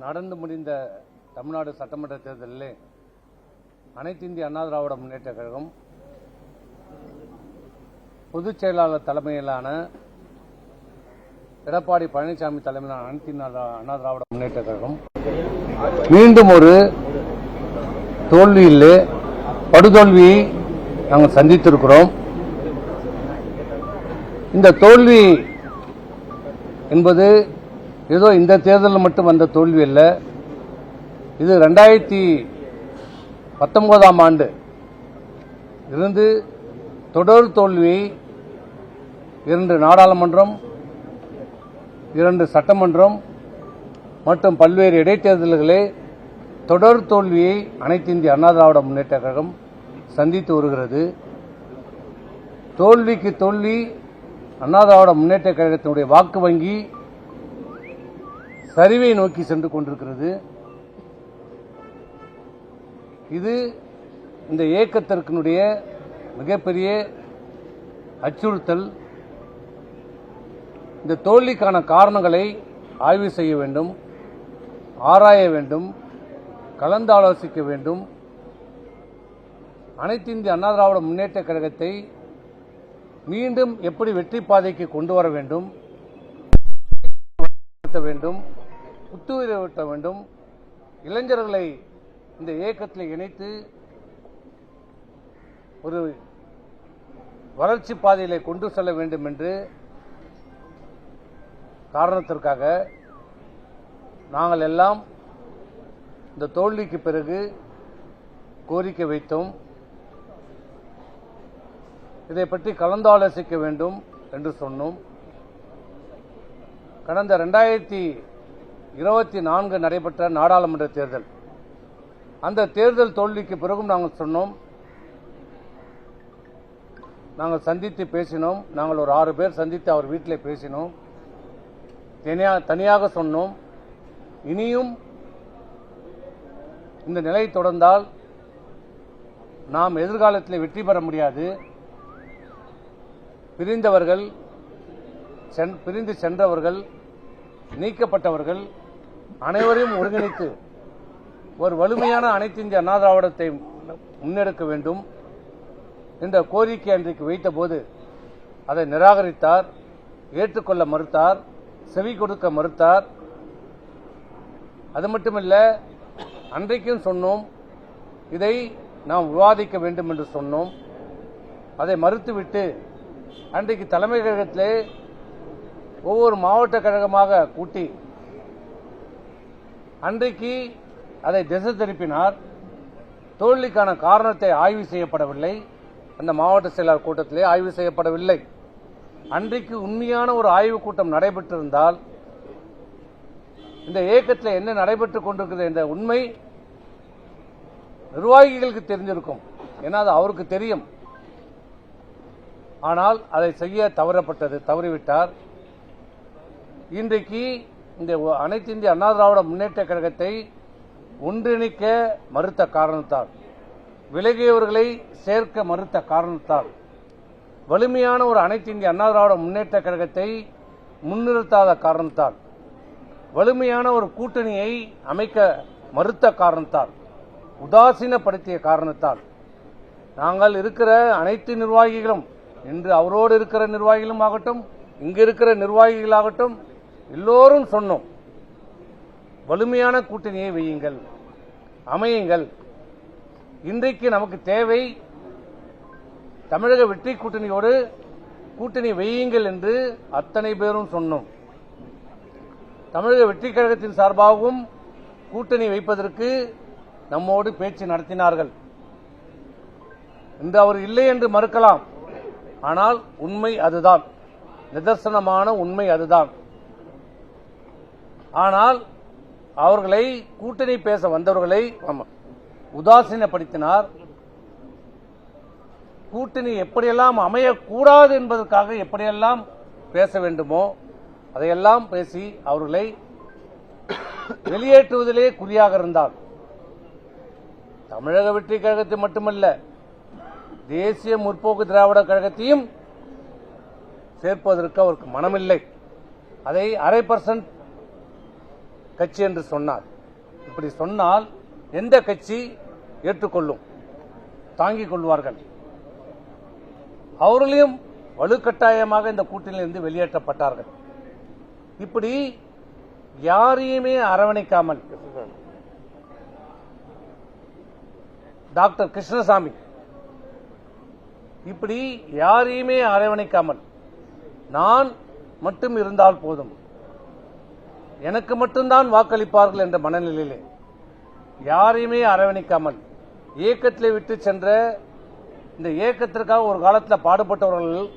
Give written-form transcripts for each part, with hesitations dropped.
நடந்து முடிந்த தமிழ்நாடு சட்டமன்ற தேர்தலில் அனைத்து இந்திய அண்ணா திராவிட முன்னேற்ற கழகம் பொதுச் செயலாளர் தலைமையிலான எடப்பாடி பழனிசாமி தலைமையிலான அனைத்து இந்திய அண்ணா திராவிட முன்னேற்ற கழகம் மீண்டும் ஒரு தோல்வியிலே படுதோல்வியை நாங்கள் சந்தித்திருக்கிறோம். இந்த தோல்வி என்பது ஏதோ இந்த தேர்தலில் மட்டும் வந்த தோல்வி அல்ல. இது 2019ஆம் ஆண்டு இருந்து தொடர் தோல்வியை 2 நாடாளுமன்றம், 2 சட்டமன்றம் மற்றும் பல்வேறு இடைத்தேர்தல்களே தொடர் தோல்வியை அனைத்து இந்திய அண்ணா திராவிட முன்னேற்ற கழகம் சந்தித்து வருகிறது. தோல்விக்கு தோல்வி அண்ணா திராவிட முன்னேற்ற கழகத்தினுடைய வாக்கு வங்கி சரிவை நோக்கி சென்று கொண்டிருக்கிறது. இது இந்த இயக்கத்திற்குடைய மிகப்பெரிய அச்சுறுத்தல். இந்த தோல்விக்கான காரணங்களை ஆய்வு செய்ய வேண்டும், ஆராய வேண்டும், கலந்தாலோசிக்க வேண்டும். அனைத்து இந்திய அண்ணா திராவிட முன்னேற்ற கழகத்தை மீண்டும் எப்படி வெற்றி பாதைக்கு கொண்டு வர வேண்டும், புத்துயிரூட்ட வேண்டும், இளைஞர்களை இந்த இயக்கத்தில் இணைத்து ஒரு வளர்ச்சி பாதையிலே கொண்டு செல்ல வேண்டும் என்று காரணத்திற்காக நாங்கள் எல்லாம் இந்த தோல்விக்கு பிறகு கோரிக்கை வைத்தோம். இதை பற்றி கலந்தாலோசிக்க வேண்டும் என்று சொன்னோம். கடந்த 2024 நடைபெற்ற நாடாளுமன்ற தேர்தல், அந்த தேர்தல் தோல்விக்கு பிறகும் நாங்கள் சொன்னோம், நாங்கள் சந்தித்து பேசினோம். நாங்கள் ஒரு 6 பேர் சந்தித்து அவர் வீட்டில் பேசினோம், தனியாக சொன்னோம். இனியும் இந்த நிலை தொடர்ந்தால் நாம் எதிர்காலத்தில் வெற்றி பெற முடியாது. பிரிந்து சென்றவர்கள், நீக்கப்பட்டவர்கள் அனைவரையும் ஒருங்கிணைத்து ஒரு வலிமையான அனைத்து இந்திய அண்ணா திராவிடத்தை முன்னெடுக்க வேண்டும் என்ற கோரிக்கை அன்றைக்கு வைத்தபோது அதை நிராகரித்தார், ஏற்றுக்கொள்ள மறுத்தார், செவி கொடுக்க மறுத்தார். அது மட்டுமல்ல, அன்றைக்கும் சொன்னோம் இதை நாம் விவாதிக்க வேண்டும் என்று சொன்னோம். அதை மறுத்துவிட்டு அன்றைக்கு தலைமை கழகத்திலே ஒவ்வொரு மாவட்ட கழகமாக கூட்டி அன்றைக்கு அதை திசை திருப்பினார். தோல்விக்கான காரணத்தை ஆய்வு செய்யப்படவில்லை. அந்த மாவட்ட செயலாளர் கூட்டத்திலே ஆய்வு செய்யப்படவில்லை. அன்றைக்கு உண்மையான ஒரு ஆய்வுக் கூட்டம் நடைபெற்றிருந்தால் இந்த இயக்கத்தில் என்ன நடைபெற்றுக் கொண்டிருக்கிறது என்ற உண்மை நிர்வாகிகளுக்கு தெரிஞ்சிருக்கும். ஏன்னா அது அவருக்கு தெரியும். ஆனால் அதை செய்ய தவறிவிட்டார். இன்றைக்கு இந்த அனைத்து இந்திய அண்ணா திராவிட முன்னேற்ற கழகத்தை ஒன்றிணைக்க மறுத்த காரணத்தால், விலகியவர்களை சேர்க்க மறுத்த காரணத்தால், வலிமையான ஒரு அனைத்து இந்திய அண்ணா திராவிட முன்னேற்ற கழகத்தை முன்னிறுத்தாத காரணத்தால், வலிமையான ஒரு கூட்டணியை அமைக்க மறுத்த காரணத்தால், உதாசீனப்படுத்திய காரணத்தால் நாங்கள் இருக்கிற அனைத்து நிர்வாகிகளும், இன்று அவரோடு இருக்கிற நிர்வாகிகளும் ஆகட்டும், இங்கு இருக்கிற நிர்வாகிகளாகட்டும், எல்லோரும் சொன்னோம், வலிமையான கூட்டணியை வையுங்கள், அமையுங்கள். இன்றைக்கு நமக்கு தேவை தமிழக வெற்றி கூட்டணியோடு கூட்டணி வையுங்கள் என்று அத்தனை பேரும் சொன்னோம். தமிழக வெற்றி கழகத்தின் சார்பாகவும் கூட்டணி வைப்பதற்கு நம்மோடு பேச்சு நடத்தினார்கள். இன்று அவர் இல்லை என்று மறுக்கலாம். ஆனால் உண்மை அதுதான், நிதர்சனமான உண்மை அதுதான். ஆனால் அவர்களை, கூட்டணி பேச வந்தவர்களை உதாசீனப்படுத்தினார். கூட்டணி எப்படியெல்லாம் அமையக்கூடாது என்பதற்காக எப்படியெல்லாம் பேச வேண்டுமோ அதையெல்லாம் பேசி அவர்களை வெளியேற்றுவதிலே குறியாக இருந்தார். தமிழக வெற்றி கழகத்தை மட்டுமல்ல, தேசிய முற்போக்கு திராவிட கழகத்தையும் சேர்ப்பதற்கு அவருக்கு மனமில்லை. அதை 0.5% கட்சி என்று சொன்னார். இப்படி சொன்னால் எந்த கட்சி ஏற்றுக்கொள்ளும், தாங்கிக் கொள்வார்கள்? அவர்களையும் வலுக்கட்டாயமாக இந்த கூட்டணியிலிருந்து வெளியேற்றப்பட்டார்கள். இப்படி யாரையுமே அரவணைக்காமல் டாக்டர் கிருஷ்ணசாமி இப்படி யாரையுமே அரவணைக்காமல் நான் மட்டும் இருந்தால் போதும், எனக்கு மட்டும்தான் வாக்களிப்பார்கள் என்ற மனநிலையிலே யாரையுமே அரவணைக்காமல் இயக்கத்திலே விட்டு சென்ற இந்த இயக்கத்திற்காக ஒரு காலத்தில் பாடுபட்டவர்கள்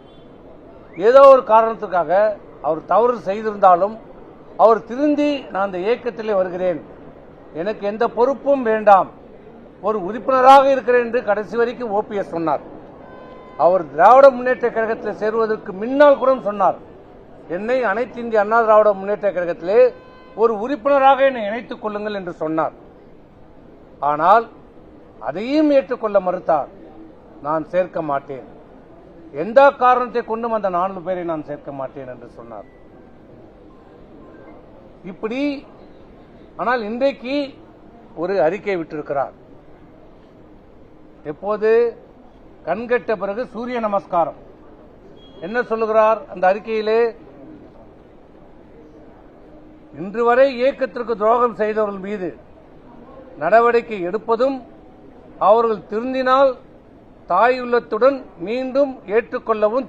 ஏதோ ஒரு காரணத்திற்காக அவர் தவறு செய்திருந்தாலும் அவர் திருந்தி நான் இந்த இயக்கத்திலே வருகிறேன், எனக்கு எந்த பொறுப்பும் வேண்டாம், ஒரு உறுப்பினராக இருக்கிறேன் என்று கடைசி வரைக்கும் ஓபிஎஸ் சொன்னார். அவர் திராவிட முன்னேற்ற கழகத்தில் சேருவதற்கு முன்னால் கூட சொன்னார், என்னை அனைத்து இந்திய அண்ணா திராவிட முன்னேற்ற கழகத்திலே ஒரு உறுப்பினராக என்னை இணைத்துக் கொள்ளுங்கள் என்று சொன்னார். ஆனால் அதையும் ஏற்றுக்கொள்ள மறுத்தார். நான் சேர்க்க மாட்டேன், எந்த காரணத்தை கொண்டும் அந்த 4 பேரை நான் சேர்க்க மாட்டேன் என்று சொன்னார். இப்படி ஆனால் இன்றைக்கு ஒரு அறிக்கை விட்டிருக்கிறார். எப்போது கண்கட்ட பிறகு சூரிய நமஸ்காரம். என்ன சொல்லுகிறார் அந்த அறிக்கையிலே? இன்று வரை இயக்கத்திற்கு துரோகம் செய்தவர்கள் மீது நடவடிக்கை எடுப்பதும் அவர்கள் திருந்தினால் தாயுள்ளத்துடன் மீண்டும் ஏற்றுக்கொள்ளவும்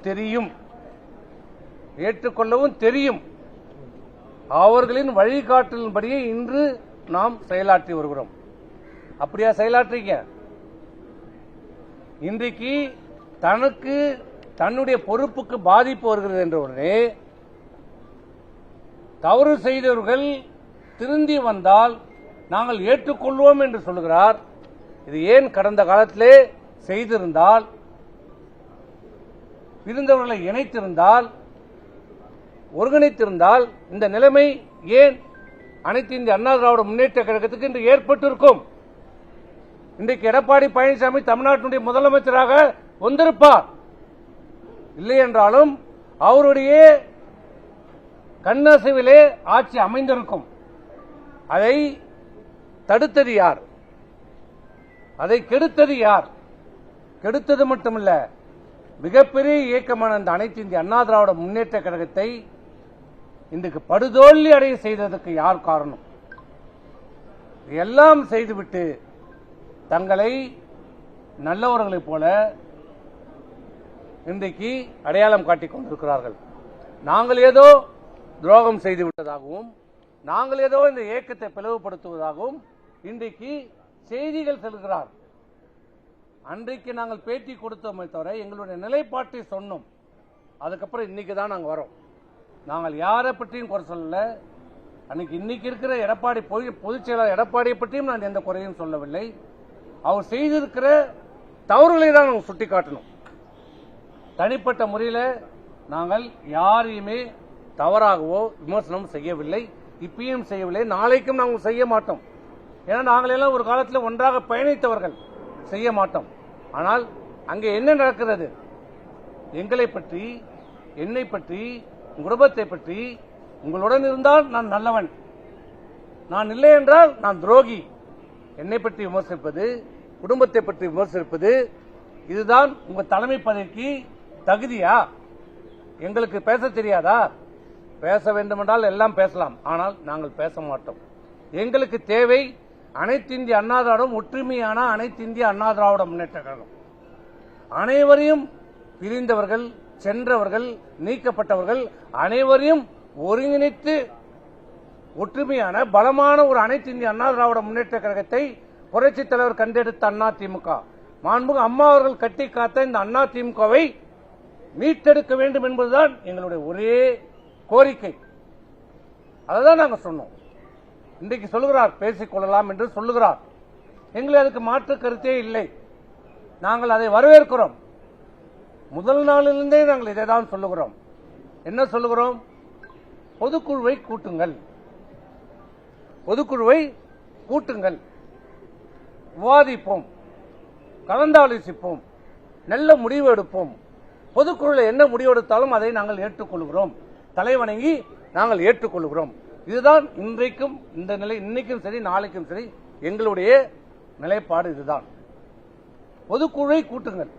தெரியும். அவர்களின் வழிகாட்டலின்படியே இன்று நாம் செயலாற்றி வருகிறோம். அப்படியா செயலாற்றீங்க? இன்றைக்கு தனக்கு தன்னுடைய பொறுப்புக்கு பாதிப்பு வருகிறது என்ற உடனே தவறு செய்தவர்கள் திருந்தி வந்தால் நாங்கள் ஏற்றுக்கொள்வோம் என்று சொல்கிறார். இது ஏன் கடந்த காலத்திலே செய்திருந்தால், இருந்தவர்களை இணைத்திருந்தால், ஒருங்கிணைத்திருந்தால் இந்த நிலைமை ஏன் அனைத்து இந்திய அண்ணா திராவிட முன்னேற்ற கழகத்துக்கு இன்று ஏற்பட்டிருக்கும்? இன்றைக்கு எடப்பாடி பழனிசாமி தமிழ்நாட்டினுடைய முதலமைச்சராக வந்திருப்பார். இல்லை என்றாலும் அவருடைய கண்ணசைவிலே ஆட்சி அமைந்திருக்கும். அதை தடுத்தது யார்? அதை கெடுத்தது யார்? கெடுத்தது மட்டுமல்ல, மிகப்பெரிய இயக்கமான அந்த அனைத்து இந்திய அண்ணா திராவிட முன்னேற்ற கழகத்தை இன்றைக்கு படுதோல்வி அடைய செய்ததற்கு யார் காரணம்? எல்லாம் செய்துவிட்டு தங்களை நல்லவர்களைப் போல இன்றைக்கு அடையாளம் காட்டிக் கொண்டிருக்கிறார்கள். நாங்கள் ஏதோ துரோகம் செய்து விட்டதாகவும், நாங்கள் ஏதோ இந்த இயக்கத்தை பிளவுபடுத்துவதாகவும் இன்றைக்கு செய்திகள் செல்கிறார். அன்றைக்கு நாங்கள் பேட்டி கொடுத்தோமே தவிர எங்களுடைய நிலைப்பாட்டை சொன்னோம். அதுக்கப்புறம் இன்னைக்கு தான் நாங்கள் வரோம். நாங்கள் யாரை பற்றியும் குறை சொல்லல. இன்னைக்கு இருக்கிற எடப்பாடி பொதுச் செயலாளர் எடப்பாடியை பற்றியும் நான் எந்த குறையும் சொல்லவில்லை. அவர் செய்திருக்கிற தவறுகளை தான் நாங்கள் சுட்டிக்காட்டணும். தனிப்பட்ட முறையில் நாங்கள் யாரையுமே தவறாகவோ விமர்சனம் செய்யவில்லை, இப்பயும் செய்யவில்லை, நாளைக்கும் நாங்கள் செய்ய மாட்டோம். ஏன்னா நாங்கள் எல்லாம் ஒரு காலத்தில் ஒன்றாக பயணித்தவர்கள், செய்ய மாட்டோம். ஆனால் அங்கே என்ன நடக்கிறது? எங்களை பற்றி, என்னை பற்றி, குடும்பத்தை பற்றி, உங்களுடன் இருந்தால் நான் நல்லவன், நான் இல்லை என்றால் நான் துரோகி, என்னை பற்றி விமர்சிப்பது, குடும்பத்தை பற்றி விமர்சிப்பது, இதுதான் உங்க தலைமை பதவிக்கு தகுதியா? எங்களுக்கு பேச தெரியாதா? பேச வேண்டுமென்றால் எல்லாம் பேசலாம், ஆனால் நாங்கள் பேச மாட்டோம். எங்களுக்கு தேவை அனைத்து இந்திய அண்ணா திராவிடம், ஒற்றுமையான அனைத்து இந்திய அண்ணா திராவிட முன்னேற்ற கழகம். அனைவரையும் பிரிந்தவர்கள், சென்றவர்கள், நீக்கப்பட்டவர்கள் அனைவரையும் ஒருங்கிணைத்து ஒற்றுமையான பலமான ஒரு அனைத்து இந்திய அண்ணா திராவிட முன்னேற்ற கழகத்தை புரட்சித் தலைவர் கண்டெடுத்த அண்ணா திமுக, மாண்புமிகு அம்மா அவர்கள் கட்டி காத்த இந்த அண்ணா திமுகவை மீட்டெடுக்க வேண்டும் என்பதுதான் எங்களுடைய ஒரே கோரிக்கை. அதான் நாங்கள் சொன்னோம். இன்றைக்கு சொல்லுகிறார் பேசிக் கொள்ளலாம் என்று சொல்லுகிறார். எங்களுக்கு அதுக்கு மாற்று கருத்தே இல்லை. நாங்கள் அதை வரவேற்கிறோம். முதல் நாளிலிருந்தே நாங்கள் இதை தான் சொல்லுகிறோம். என்ன சொல்லுகிறோம்? பொதுக்குழுவை கூட்டுங்கள், பொதுக்குழுவை கூட்டுங்கள், விவாதிப்போம், கலந்தாலோசிப்போம், நல்ல முடிவு எடுப்போம். பொதுக்குழுவில் என்ன முடிவெடுத்தாலும் அதை நாங்கள் ஏற்றுக்கொள்கிறோம், தலைவணங்கி நாங்கள் ஏற்றுக்கொள்கிறோம். இதுதான் இன்றைக்கும் இந்த நிலை, இன்னைக்கும் சரி நாளைக்கும் சரி எங்களுடைய நிலைப்பாடு இதுதான். பொதுக்குழுவை கூட்டுங்கள்,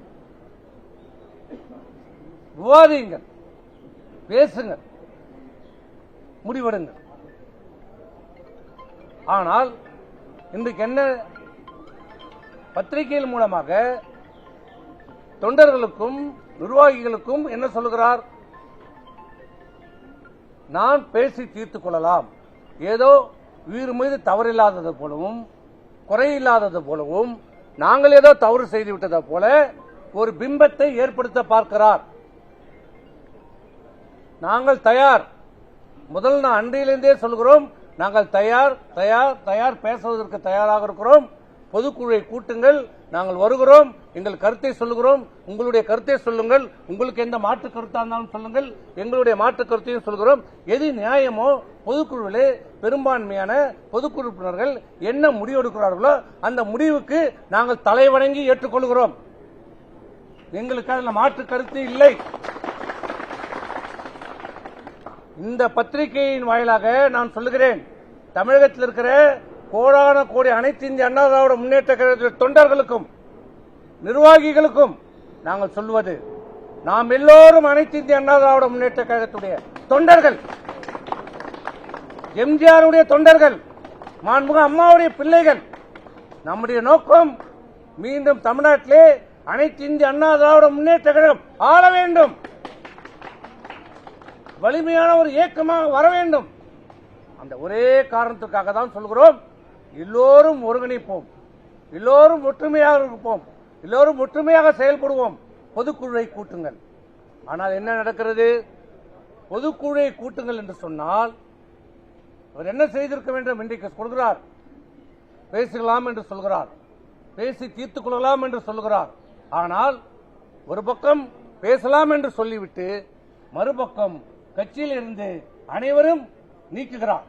விவாதியுங்கள், பேசுங்கள், முடிவெடுங்கள். ஆனால் இன்றைக்கு என்ன, பத்திரிகைகள் மூலமாக தொண்டர்களுக்கும் நிர்வாகிகளுக்கும் என்ன சொல்லுகிறார்? நான் பேசி தீர்த்துக் கொள்ளலாம், ஏதோ உயிர் மீது தவறில்லாதது போலவும் குறையில்லாதது போலவும் நாங்கள் ஏதோ தவறு செய்துவிட்டதை போல ஒரு பிம்பத்தை ஏற்படுத்த பார்க்கிறார். நாங்கள் தயார், முதல் நான் அன்றையிலிருந்தே சொல்கிறோம், நாங்கள் தயார் தயார் தயார் பேசுவதற்கு தயாராக இருக்கிறோம். பொதுக்குழுவை கூட்டுங்கள், நாங்கள் வருகிறோம், எங்கள் கருத்தை சொல்லுகிறோம், உங்களுடைய கருத்தை சொல்லுங்கள், உங்களுக்கு எந்த மாற்று கருத்தா இருந்தாலும் சொல்லுங்கள், எங்களுடைய மாற்று கருத்தையும் சொல்கிறோம். எது நியாயமோ பொதுக்குழுவிலே பெரும்பான்மையான பொதுக்குழு உறுப்பினர்கள் என்ன முடிவெடுக்கிறார்களோ அந்த முடிவுக்கு நாங்கள் தலைவணங்கி ஏற்றுக்கொள்கிறோம். எங்களுக்கு அதில் மாற்று கருத்து இல்லை. இந்த பத்திரிகையின் வாயிலாக நான் சொல்லுகிறேன், தமிழகத்தில் இருக்கிற கோடான கோடி அனைத்து இந்திய அண்ணா திராவிட முன்னேற்ற கழக தொண்டர்களுக்கும் நிர்வாகிகளுக்கும் நாங்கள் சொல்வது, நாம் எல்லோரும் அனைத்து இந்திய அண்ணா திராவிட முன்னேற்ற கழகத்துடைய தொண்டர்கள், எம்ஜிஆருடைய தொண்டர்கள், மாண்புமிகு அம்மாவுடைய பிள்ளைகள். நம்முடைய நோக்கம் மீண்டும் தமிழ்நாட்டிலே அனைத்து இந்திய அண்ணா திராவிட முன்னேற்ற கழகம் ஆள வேண்டும், வலிமையான ஒரு இயக்கமாக வர வேண்டும். அந்த ஒரே காரணத்துக்காக தான் சொல்கிறோம், எல்லோரும் ஒருங்கிணைப்போம், எல்லோரும் ஒற்றுமையாக இருப்போம், எல்லோரும் ஒற்றுமையாக செயல்படுவோம். பொதுக்குழுவை கூட்டுங்கள். ஆனால் என்ன நடக்கிறது? பொதுக்குழுவை கூட்டுங்கள் என்று சொன்னால் அவர் என்ன செய்திருக்க வேண்டும்? இன்றைக்கு சொல்கிறார், பேசலாம் என்று சொல்கிறார், பேசி தீர்த்துக் கொள்ளலாம் என்று சொல்கிறார். ஆனால் ஒரு பக்கம் பேசலாம் என்று சொல்லிவிட்டு மறுபக்கம் கட்சியில் இருந்து அனைவரும் நீக்குகிறார்.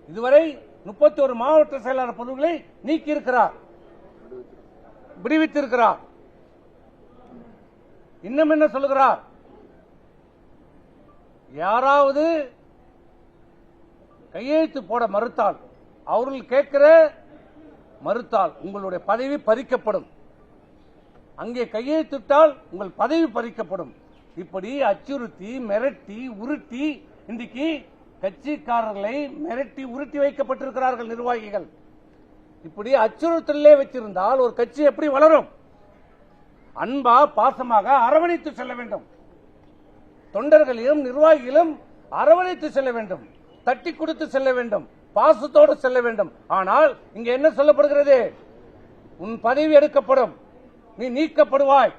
இதுவரை 31 மாவட்ட செயலாளர் பதவிகளை நீக்கியிருக்கிறார், விடுவித்திருக்கிறார். இன்னும் என்ன சொல்லுகிறார்? யாராவது கையெழுத்து போட மறுத்தால், அவர்கள் கேட்கிற மறுத்தால் உங்களுடைய பதவி பறிக்கப்படும், அங்கே கையெழுத்திட்டால் உங்கள் பதவி பறிக்கப்படும். இப்படி அச்சுறுத்தி மிரட்டி உருட்டி இன்றைக்கு கட்சிக்காரர்களை மிரட்டி உருட்டி வைக்கப்பட்டிருக்கிறார்கள் நிர்வாகிகள். இப்படி அச்சுறுத்தலே வச்சிருந்தால் ஒரு கட்சி எப்படி வளரும்? அன்பா பாசமாக அரவணைத்து செல்ல வேண்டும், தொண்டர்களையும் நிர்வாகிகளும் அரவணைத்து செல்ல வேண்டும், தட்டி கொடுத்து செல்ல வேண்டும், பாசத்தோடு செல்ல வேண்டும். ஆனால் இங்க என்ன சொல்லப்படுகிறது? உன் பதவி எடுக்கப்படும், நீ நீக்கப்படுவாய்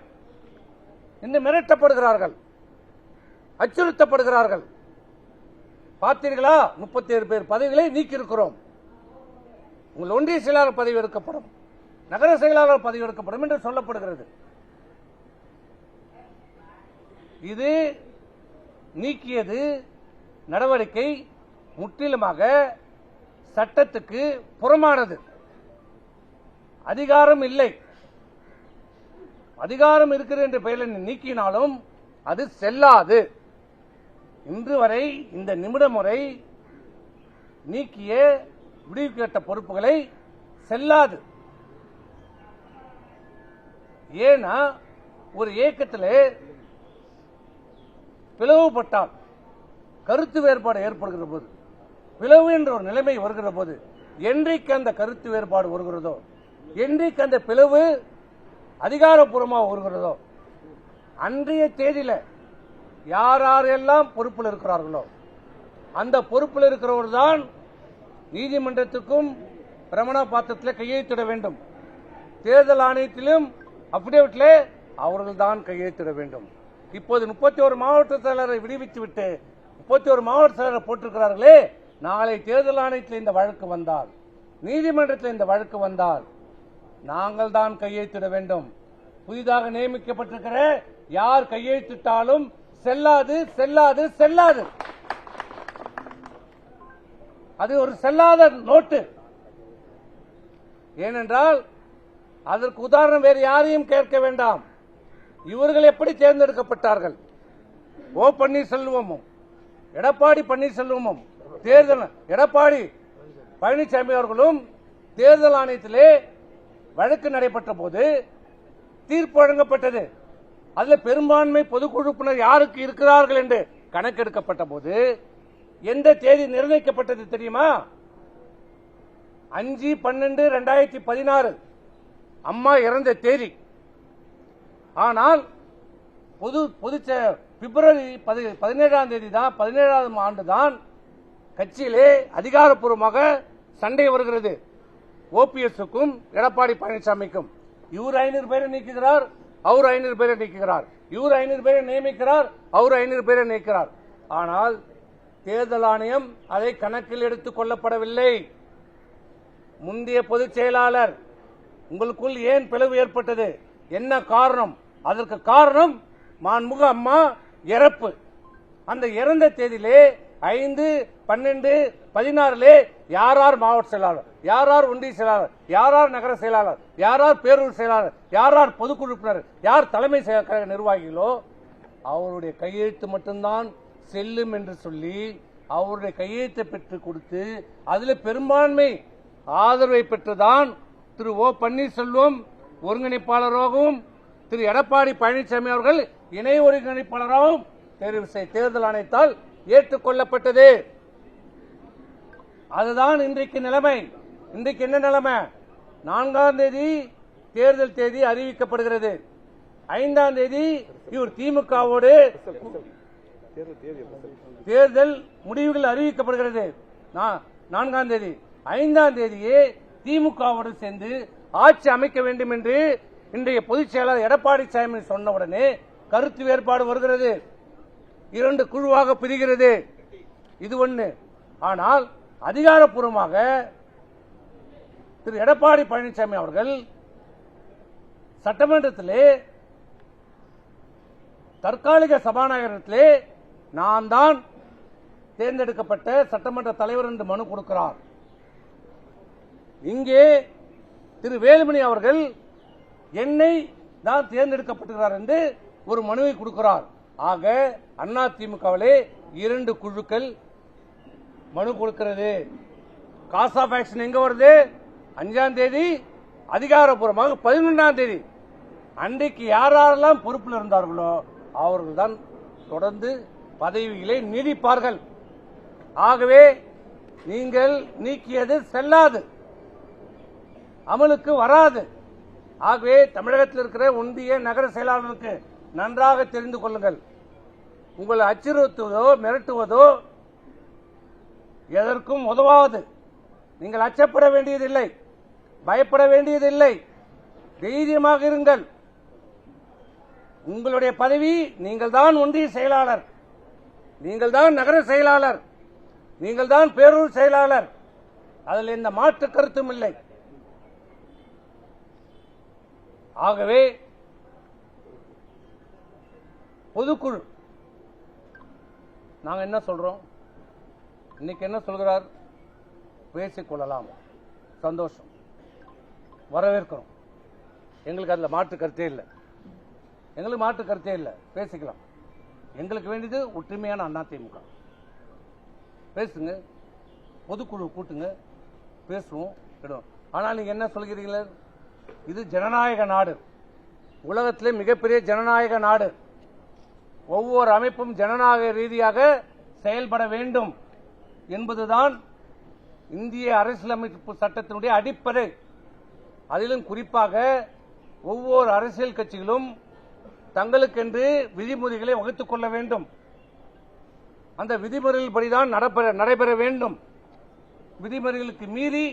என்று மிரட்டப்படுகிறார்கள், அச்சுறுத்தப்படுகிறார்கள். பார்த்தீர்களா? 37 பேர் பதவிகளை நீக்கியிருக்கிறோம். உங்கள் ஒன்றிய செயலாளர் பதவி எடுக்கப்படும், நகர செயலாளர் பதவி எடுக்கப்படும் என்று சொல்லப்படுகிறது. இது நீக்கியது நடவடிக்கை முற்றிலுமாக சட்டத்துக்கு புறமானது. அதிகாரம் இல்லை, அதிகாரம் இருக்கிறது என்ற பெயரில் நீக்கினாலும் அது செல்லாது. இன்று வரை இந்த நிமிடம் வரை நீக்கிய விடுவிக்கப்பட்ட பொறுப்புகளை செல்லாது. ஏன்னா ஒரு இயக்கத்தில் பிளவுபட்டால், கருத்து வேறுபாடு ஏற்படுகிற போது, பிளவு என்ற ஒரு நிலைமை வருகிற போது, என்றைக்கு அந்த கருத்து வேறுபாடு வருகிறதோ, என்றைக்கு அந்த பிளவு அதிகாரப்பூர்வமாக வருகிறதோ, அன்றைய தேதியில யார் யாரெல்லாம் பொறுப்பில் இருக்கிறார்களோ அந்த பொறுப்பில் இருக்கிறவர் தான் நீதிமன்றத்துக்கும் பிரமாண பாத்திரத்தில் கையெழுத்திட வேண்டும். தேர்தல் ஆணையத்திலும் அபிடேவிட்ல அவர்கள் தான் கையெழுத்திட வேண்டும். இப்போது 31 மாவட்ட செயலரை விடுவித்து விட்டு 31 மாவட்ட செயலரை போட்டிருக்கிறார்களே, நாளை தேர்தல் ஆணையத்தில் இந்த வழக்கு வந்தால், நீதிமன்றத்தில் இந்த வழக்கு வந்தால் நாங்கள் தான் கையெழுத்திட வேண்டும். புதிதாக நியமிக்கப்பட்டிருக்கிற யார் கையெழுத்திட்டாலும் செல்லாது, செல்லாது, செல்லாது. அது ஒரு செல்லாத நோட்டு. ஏனென்றால் அதற்கு உதாரணம் வேறு யாரையும் கேட்க வேண்டாம். இவர்கள் எப்படி தேர்ந்தெடுக்கப்பட்டார்கள்? ஓ பன்னீர்செல்வமும் எடப்பாடி பன்னீர்செல்வமும் எடப்பாடி பழனிசாமி அவர்களும் தேர்தல் ஆணையத்திலே வழக்கு நடைபெற்ற போது தீர்ப்பு வழங்கப்பட்டது. அதுல பெரும்பான்மை பொதுக்குழு உறுப்பினர் யாருக்கு இருக்கிறார்கள் என்று கணக்கெடுக்கப்பட்ட போது எந்த தேதி நிர்ணயிக்கப்பட்டது தெரியுமா? 5/12/2016 அம்மா இறந்த தேதி. ஆனால் பிப்ரவரி 17ஆம் தேதி தான் 17ஆம் ஆண்டு தான் கட்சியிலே அதிகாரப்பூர்வமாக சண்டை வருகிறது. ஓபிஎஸ்க்கும் எடப்பாடி பழனிசாமிக்கும். இவர் 500 பேரை நீக்குகிறார், அவர் 500 பேரை நீக்குகிறார். இவர் 500 பேரை நியமிக்கிறார், அவர் 500 பேரை நீக்கிறார். ஆனால் தேர்தல் ஆணையம் அதை கணக்கில் எடுத்துக் கொள்ளப்படவில்லை. முந்தைய பொதுச் செயலாளர் உங்களுக்குள் ஏன் பிளவு ஏற்பட்டது? என்ன காரணம்? அதற்கு காரணம் மாண்புமிகு அம்மா இறப்பு. அந்த இறந்த தேதியிலே 5/12/16 யார் மாவட்ட செயலாளர், யார் ஒன்றிய செயலாளர், யார் நகர செயலாளர், யார் பேரூர் செயலாளர், யார் பொதுக்குழு உறுப்பினர், யார் தலைமை நிர்வாகிகளோ அவருடைய கையெழுத்து மட்டும்தான் செல்லும் என்று சொல்லி அவருடைய கையெழுத்தை பெற்றுக் கொடுத்து அதில் பெரும்பான்மை ஆதரவை பெற்றுதான் திரு ஓ பன்னீர்செல்வம் ஒருங்கிணைப்பாளராகவும் திரு எடப்பாடி பழனிசாமி அவர்கள் இணை ஒருங்கிணைப்பாளராகவும் தேர்தல் ஆணையத்தால் ஏற்றுக்கொள்ளப்பட்டது. அதுதான் இன்றைக்கு நிலைமை. இன்றைக்கு என்ன நிலைமை? 4ஆம் தேதி தேர்தல் தேதி அறிவிக்கப்படுகிறது. 5ஆம் தேதி இவர் திமுகவோடு தேர்தல் முடிவுகள் அறிவிக்கப்படுகிறது. 4ஆம் தேதி 5ஆம் தேதியே திமுகவோடு சேர்ந்து ஆட்சி அமைக்க வேண்டும் என்று இன்றைய பொதுச் செயலாளர் எடப்பாடி சாமி சொன்னவுடனே கருத்து வேறுபாடு வருகிறது. 2 குழுவாக பிரிகிறது. இது ஒன்று. ஆனால் அதிகாரப்பூர்வமாக திரு எடப்பாடி பழனிசாமி அவர்கள் சட்டமன்றத்திலே தற்காலிக சபாநாயகத்திலே நான் தான் தேர்ந்தெடுக்கப்பட்ட சட்டமன்ற தலைவர் என்று மனு கொடுக்கிறார். இங்கே திரு வேலுமணி அவர்கள் என்னை தான் தேர்ந்தெடுக்கப்பட்டிருக்கிறார் என்று ஒரு மனுவை கொடுக்கிறார். ஆக அதிமுகவிலே 2 குழுக்கள் மனு கொடுக்கிறது. காஸ் ஆஃப் ஆக்ஷன் எங்க வருது? 5ஆம் தேதி, அதிகாரப்பூர்வமாக 11ஆம் தேதி. அன்றைக்கு யாரெல்லாம் பொறுப்பில் இருந்தார்களோ அவர்கள் தான் தொடர்ந்து பதவிகளை நீடிப்பார்கள். ஆகவே நீங்கள் நீக்கியது செல்லாது, அமலுக்கு வராது. ஆகவே தமிழகத்தில் இருக்கிற ஒன்றிய நகர செயலாளர்களுக்கு நன்றாக தெரிந்து கொள்ளுங்கள். உங்களை அச்சுறுத்துவதோ மிரட்டுவதோ எதற்கும் உதவாது. நீங்கள் அச்சப்பட வேண்டியதில்லை, பயப்பட வேண்டியதில்லை. தைரியமாக இருங்கள். உங்களுடைய பதவி, நீங்கள் தான் ஒன்றிய செயலாளர், நீங்கள் தான் நகர செயலாளர், நீங்கள் தான் பேரூர் செயலாளர். அதில் எந்த மாற்று கருத்தும் இல்லை. ஆகவே பொதுக்குழு நாங்க என்ன சொல்றோம்? இன்னைக்கு என்ன சொல்கிறார்? பேசிக்கொள்ளலாம், சந்தோஷம், வரவேற்கிறோம். எங்களுக்கு அதுல மாற்று கருத்தே இல்லை. எங்களுக்கு மாற்று கருத்தே இல்லை. பேசிக்கலாம். எங்களுக்கு வேண்டியது ஒற்றுமையான அதிமுக. பேசுங்க, பொதுக்குழு கூட்டுங்க, பேசுவோம். ஆனால் நீங்க என்ன சொல்கிறீங்களே? இது ஜனநாயக நாடு, உலகத்திலே மிகப்பெரிய ஜனநாயக நாடு. ஒவ்வொரு அமைப்பும் ஜனநாயக ரீதியாக செயல்பட வேண்டும் என்பதுதான் இந்திய அரசியலமைப்பு சட்டத்தினுடைய அடிப்படை. அதிலும் குறிப்பாக ஒவ்வொரு அரசியல் கட்சிகளும் தங்களுக்கென்று விதிமுறைகளை வகுத்துக் கொள்ள வேண்டும். அந்த விதிமுறைகள் படிதான் நடைபெற வேண்டும். விதிமுறைகளுக்கு மீறி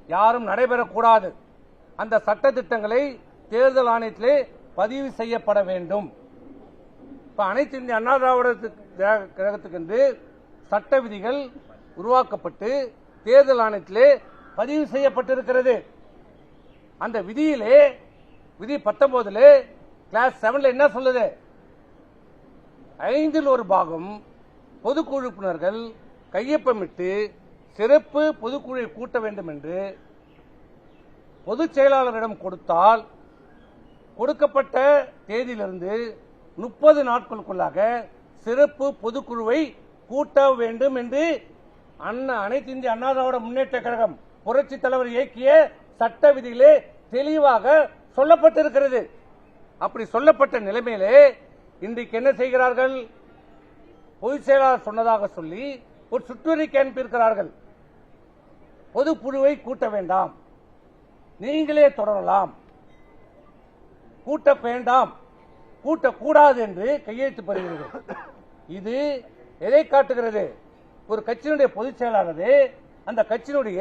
யாரும் நடைபெறக்கூடாது. அந்த சட்ட திட்டங்களை தேர்தல் ஆணையத்திலே பதிவு செய்யப்பட வேண்டும். இப்ப அனைத்து இந்திய அண்ணா திராவிட கழகத்துக்கென்று சட்ட விதிகள் உருவாக்கப்பட்டு தேர்தல் ஆணையத்திலே பதிவு செய்யப்பட்டிருக்கிறது. அந்த விதியிலே விதி 19 கிளாஸ் 7 என்ன சொல்லுது? 5இல் 1 பாகம் பொதுக்குழு உறுப்பினர்கள் கையொப்பமிட்டு சிறப்பு பொதுக்குழுவை கூட்ட வேண்டும் என்று பொதுச் செயலாளரிடம் கொடுத்தால் கொடுக்கப்பட்ட தேதியிலிருந்து 30 நாட்களுக்குள்ளாக சிறப்பு பொதுக்குழுவை கூட்ட வேண்டும் என்று அனைத்து இந்திய அண்ணா திராவிட முன்னேற்ற கழகம் புரட்சி தலைவர் இயக்கிய சட்ட விதியிலே தெளிவாக சொல்லப்பட்டிருக்கிறது. அப்படி சொல்லப்பட்ட நிலைமையிலே இன்றைக்கு என்ன செய்கிறார்கள்? பொதுச் செயலாளர் சொன்னதாக சொல்லி ஒரு சுற்றறிக்கை அனுப்பியிருக்கிறார்கள். பொதுக்குழுவை கூட்ட வேண்டாம், நீங்களே தொடரலாம், கூட்ட வேண்டாம், கூட்டக்கூடாது என்று கையெழுத்து பெறுகிறது. இது எதை காட்டுகிறது? ஒரு கட்சியினுடைய பொதுச் செயலாளர் அந்த கட்சியினுடைய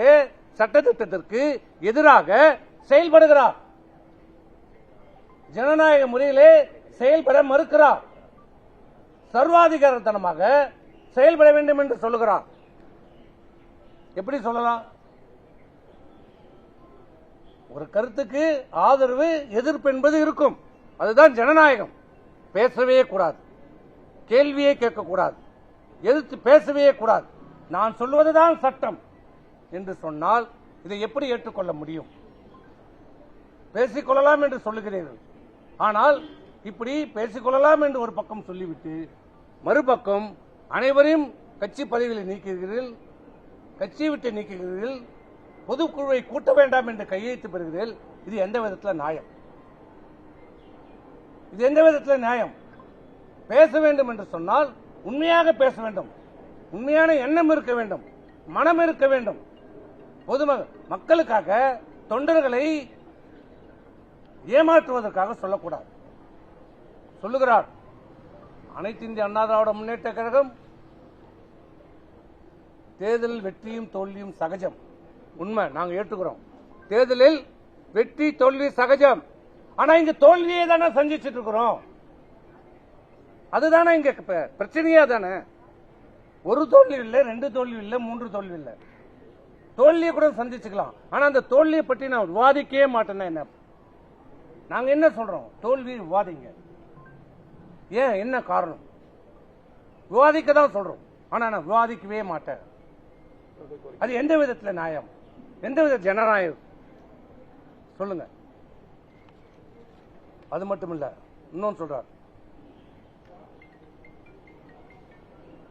சட்டத்திட்டத்திற்கு எதிராக செயல்படுகிறார், ஜனநாயக முறையிலே செயல்பட மறுக்கிறார், சர்வாதிகாரத்தனமாக செயல்பட வேண்டும் என்று சொல்லுகிறார். எப்படி சொல்லலாம்? ஒரு கருத்துக்கு ஆதரவு எதிர்ப்பு என்பது இருக்கும், அதுதான் ஜனநாயகம். பேசவே கூடாது, கேள்வியே கேட்கக்கூடாது, எதிர்த்து பேசவே கூடாது, நான் சொல்வதுதான் சட்டம் என்று சொன்னால் இதை எப்படி ஏற்றுக்கொள்ள முடியும்? பேசிக்கொள்ளலாம் என்று சொல்லுகிறீர்கள், ஆனால் இப்படி பேசிக்கொள்ளலாம் என்று ஒரு பக்கம் சொல்லிவிட்டு மறுபக்கம் அனைவரையும் கட்சி பதவியில் நீக்குகிறீர்கள், கட்சியை விட்டு நீக்குகிறீர்கள், பொதுக்குழுவை கூட்ட வேண்டாம் என்று கையெழுத்து பெறுகிறீர்கள். இது எந்த விதத்தில் நியாயம்? இது எந்த விதத்தில் நியாயம்? பேச வேண்டும் என்று சொன்னால் உண்மையாக பேச வேண்டும், உண்மையான எண்ணம் இருக்க வேண்டும், மனம் இருக்க வேண்டும். மக்களுக்காக, தொண்டர்களை ஏமாற்றுவதற்காக சொல்லக்கூடாது. சொல்லுகிறார் அனைத்து இந்திய அண்ணா திராவிட முன்னேற்ற கழகம் தேர்தலில் வெற்றியும் தோல்வியும் சகஜம். உண்மை, நாங்கள் ஏற்றுக்கிறோம். தேர்தலில் வெற்றி தோல்வி சகஜம். ஆனா இங்க தோல்வியே தானே சந்திச்சுட்டு இருக்கிறோம். அதுதானே இங்க பிரச்சனையா தானே. ஒரு தோல்வி இல்லை, 2 தோல்வி இல்லை, 3 தோல்வி இல்லை, தோல்வியை கூட சந்திச்சுக்கலாம். ஆனா அந்த தோல்வியை பற்றி நான் விவாதிக்கவே மாட்டேன்னா என்ன? நாங்க என்ன சொல்றோம்? தோல்வி விவாதிங்க. ஏன், என்ன காரணம்? விவாதிக்க தான் சொல்றோம், ஆனா நான் விவாதிக்கவே மாட்டேன். அது எந்த விதத்தில் நியாயம்? எந்த வித ஜனநாயகம்? சொல்லுங்க. அது மட்டும் இல்ல, இன்னொன்னு சொல்றார்,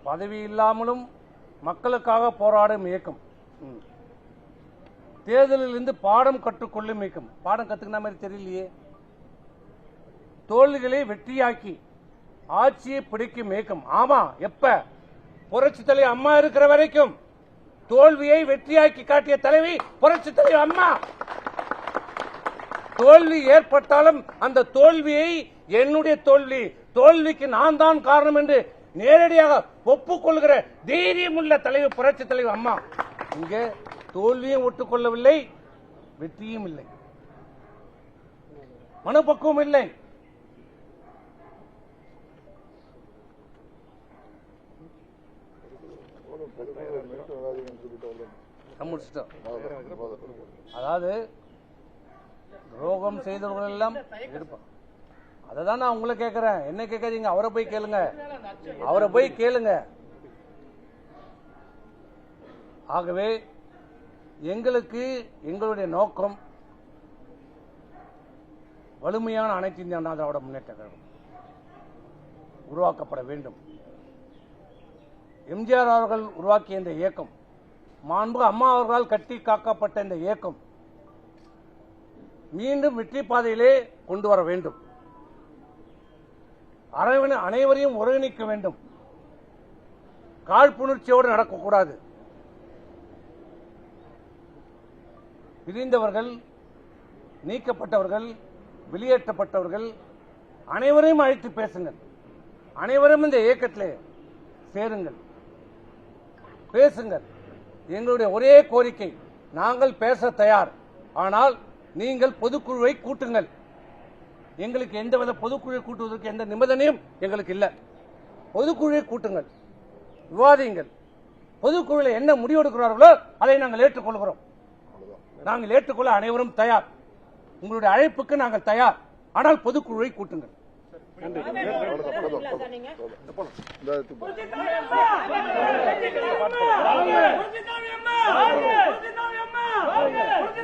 பதவி இல்லாமலும் மக்களுக்காக போராடும் இயக்கம், தேர்தலில் இருந்து பாடம் கற்றுக்கொள்ளும் இயக்கம். பாடம் கத்துக்கிற மாதிரி தெரியலையே. தோல்விகளை வெற்றியாக்கி ஆட்சியை பிடிக்கும் இயக்கம். ஆமா, எப்ப? புரட்சி தலைவி அம்மா இருக்கிற வரைக்கும் தோல்வியை வெற்றியாக்கி காட்டிய தலைவி புரட்சி தலைவி அம்மா. தோல்வி ஏற்பட்டாலும் அந்த தோல்வியை என்னுடைய தோல்வி, தோல்விக்கு நான் தான் காரணம் என்று நேரடியாக ஒப்புக்கொள்கிற தைரியம் உள்ள தலைவி புரட்சி தலைவி அம்மா. இங்கே தோல்வியும் ஒட்டுக்கொள்ளவில்லை, வெற்றியும் இல்லை, மனப்பக்குவம் இல்லை. அதாவது துரோகம் செய்தவர்கள் எல்லாம் இருப்பான். அதான் நான் உங்களை கேட்கிறேன், என்ன கேட்காதீங்க, அவரை போய் கேளுங்க, அவரை போய் கேளுங்க. ஆகவே எங்களுக்கு எங்களுடைய நோக்கம் வலிமையான அனைத்து இந்திய அண்ணா திராவிட முன்னேற்ற கழகம் உருவாக்கப்பட வேண்டும். எம்ஜிஆர் அவர்கள் உருவாக்கிய இந்த இயக்கம், மாண்பு அம்மா அவர்களால் கட்டி காக்கப்பட்ட இந்த இயக்கம் மீண்டும் வெற்றி பாதையிலே கொண்டு வர வேண்டும். அனைவரையும் ஒருங்கிணைக்க வேண்டும். காழ்ப்புணர்ச்சியோடு நடக்கக்கூடாது. பிரிந்தவர்கள், நீக்கப்பட்டவர்கள், வெளியேற்றப்பட்டவர்கள் அனைவரையும் அழைத்து பேசுங்கள். அனைவரும் இந்த இயக்கத்திலே சேருங்கள், பேசுங்கள். எங்களுடைய ஒரே கோரிக்கை, நாங்கள் பேச தயார், ஆனால் நீங்கள் பொதுக்குழுவை கூட்டுங்கள். எங்களுக்கு எந்தவித பொதுக்குழுவை கூட்டுவதற்கு எந்த நிபந்தனையும் எங்களுக்கு இல்லை. பொதுக்குழுவை கூட்டுங்கள், விவாதியுங்கள். பொதுக்குழுவில் என்ன முடிவெடுக்கிறார்களோ அதை நாங்கள் ஏற்றுக்கொள்கிறோம். நாங்கள் ஏற்றுக்கொள்ள அனைவரும் தயார். உங்களுடைய அழைப்புக்கு நாங்கள் தயார், ஆனால் பொதுக்குழுவை கூட்டுங்கள். நன்றி.